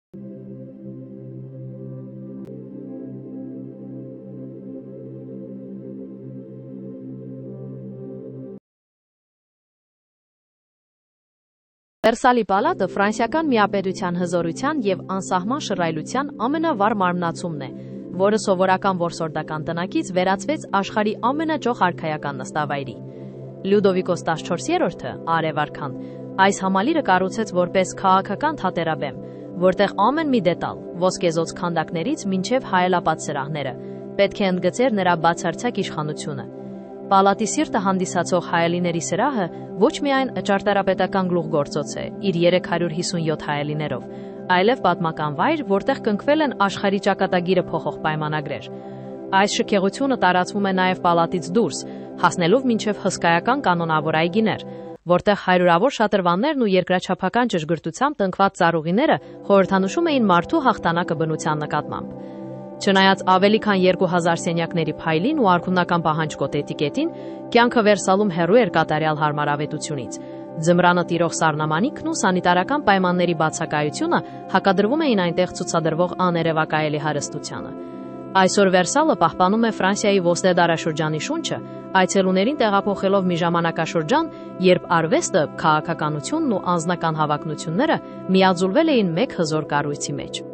Վերսալի պալատը ֆրանսիական միապետության հզորության և անսահման շռայլության ամենավառ մարմնացումն է, որը սովորական որսորդական տնակից վերածվեց աշխարհի ամենաճոխ արքայական նստավայրի։ Լյուդովիկոս 14-րդը, արևարքան, այս համալիրը կառուցեց որպես քաղաքական թատերաբեմ, որտեղ ամեն մի դետալ, ոսկեզօծ քանդակներից մինչև հայելապատ սրահները, պետք է ընդգծեր նրա բացարձակ իշխանությունը։ Պալատի սիրտը հանդիսացող հայելիների սրահը ոչ միայն ճարտարապետական գլուխգործոց է իր 357 հայելիներով, այլև պատմական վայր, որտեղ կնքվել են աշխարհի ճակատագիրը փոխող պայմանագրեր։ Այս շքեղությունը տարածվում է նաև պալատից դուրս, հասնելով մինչև հսկայական կանոնավոր այգիներ, որտեղ հարյուրավոր շատրվաններն ու երկրաչափական ճշգրտությամբ տնկված ծառուղիները խորհրդանշում էին մարդու հաղթանակը բնության նկատմամբ։ Չնայած ավելի քան 2000 սենյակների փայլին ու արքունական պահանջկոտ էտիկետին, կյանքը Վերսալում հեռու էր կատարյալ հարմարավետությունից։ Ձմռանը տիրող սառնամանիքն ու սանիտարական պայմանների բացակայությունը հակադրվում էին այնտեղ ցուցադրվող աներևակայելի հարստությանը։ Այսօր Վերսալը պահպանում է Ֆրանսիայի ոսկե դարաշրջանի շունչը, այցելուներին տեղափոխելով մի ժամանակաշրջան, երբ արվեստը, քաղաքականությունն ու անձնական հավակնությունները միաձուլվել էին մեկ հզոր կառույցի մեջ։